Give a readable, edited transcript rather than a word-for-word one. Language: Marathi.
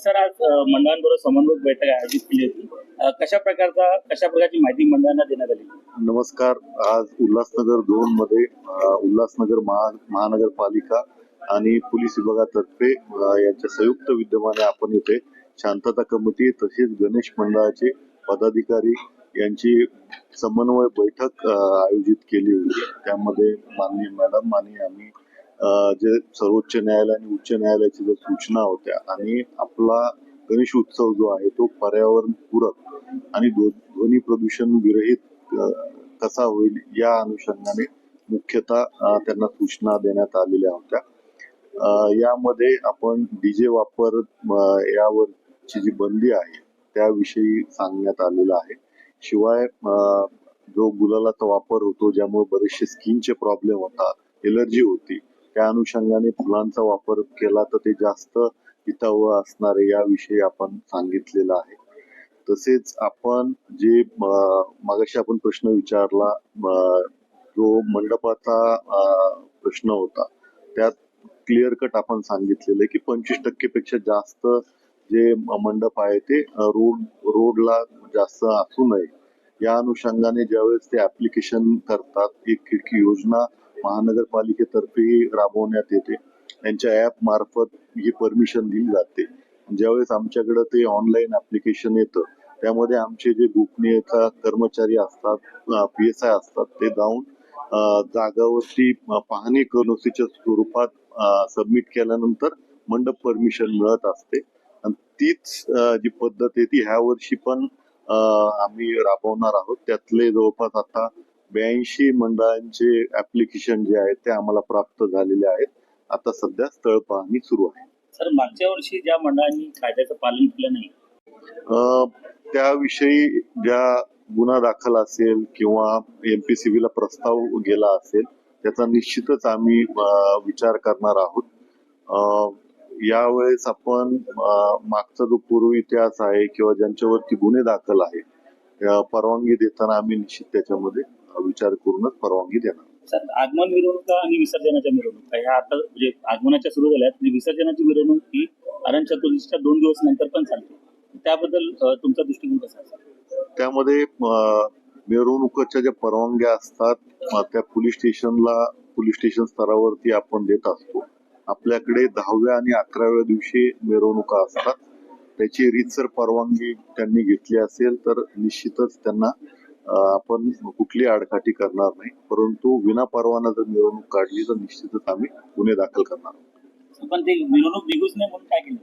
सर आज मंडळांबरोबर समन्वय बैठक आयोजित केली होती. कशा प्रकारची माहिती मंडळांना देण्यात आली? नमस्कार. आज उल्हासनगर 2 मध्ये उल्हासनगर महानगरपालिका आणि पोलीस विभागातर्फे यांच्या संयुक्त विद्यमाने आपण इथे शांतता कमिटी तसेच गणेश मंडळाचे पदाधिकारी यांची समन्वय बैठक आयोजित केली होती. त्यामध्ये माननीय मॅडम आणि आम्ही जे सर्वोच्च न्यायालय आणि उच्च न्यायालयाच्या ज्या सूचना होत्या आणि आपला गणेश उत्सव जो आहे तो पर्यावरण पूरक आणि ध्वनी प्रदूषण विरहित कसा होईल या अनुषंगाने मुख्यतः त्यांना सूचना देण्यात आलेल्या होत्या. यामध्ये आपण डीजे वापर यावरची जी बंदी आहे त्याविषयी सांगण्यात आलेलं आहे. शिवाय जो गुलालाचा वापर होतो ज्यामुळे बरेचसे स्किनचे प्रॉब्लेम होतात, एलर्जी होती, त्या अनुषंगाने फुलांचा वापर केला तर ते जास्त हितावह असणार आहे याविषयी आपण सांगितलेलं आहे. तसेच आपण जे मगाशी आपण प्रश्न विचारला, जो मंडपाचा प्रश्न होता त्यात क्लिअर कट आपण सांगितलेलं आहे की 25% पेक्षा जास्त जे मंडप आहे ते रोडला जास्त असू नये. या अनुषंगाने ज्यावेळेस ते ऍप्लिकेशन करतात, एक खिडकी योजना महानगरपालिकेतर्फे राबवण्यात येते. त्यांच्या ऍप मार्फत ही परमिशन दिली जाते. ज्यावेळेस आमच्याकडे ते ऑनलाईन ऍप्लिकेशन येतं त्यामध्ये आमचे जे गोपनीयता कर्मचारी असतात, PSI असतात, ते जाऊन जागावरती पाहणी करोसीच्या स्वरूपात सबमिट केल्यानंतर मंडप परमिशन मिळत असते. आणि तीच जी पद्धत आहे ती ह्या वर्षी पण आम्ही राबवणार आहोत. त्यातले जवळपास आता 82 मंडळांचे ऍप्लिकेशन जे आहेत ते आम्हाला प्राप्त झालेले आहेत. आता सध्या स्थळ पाहणी सुरू आहे. सर, मागच्या वर्षी ज्या मंडळांनी कायद्याचं पालन केलं नाही त्याविषयी ज्या गुन्हा दाखल असेल किंवा MPCB ला प्रस्ताव गेला असेल त्याचा निश्चितच आम्ही विचार करणार आहोत. यावेळेस आपण मागचा जो पूर्व इतिहास आहे किंवा ज्यांच्यावरती गुन्हे दाखल आहे परवानगी देताना आम्ही निश्चित त्याच्यामध्ये विचार करूनच परवानगी देणार. सर, आगमन मिरवणुका आणि विसर्जनाच्या मिरवणुका ह्या आता म्हणजे आगमनाच्या सुरू झाल्यात आणि विसर्जनाची मिरवणूक ही अनंत चतुर्दशीच्या 2 दिवस नंतर पण चालते. त्याबद्दल तुमचा दृष्टिकोन कसा असेल? त्यामध्ये मिरवणुकीच्या ज्या परवानग्या असतात त्या पोलीस स्टेशन स्तरावरती आपण देत असतो. आपल्याकडे 10व्या आणि 11व्या दिवशी मिरवणुका असतात. त्याची रीतसर परवानगी त्यांनी घेतली असेल तर निश्चितच त्यांना आपण कुठली आडकाठी करणार नाही. परंतु विना परवाना जर मिरवणूक काढली तर निश्चितच आम्ही गुन्हे दाखल करणार. पण ते मिरवणूक निघूच नाही म्हणून काय केलं?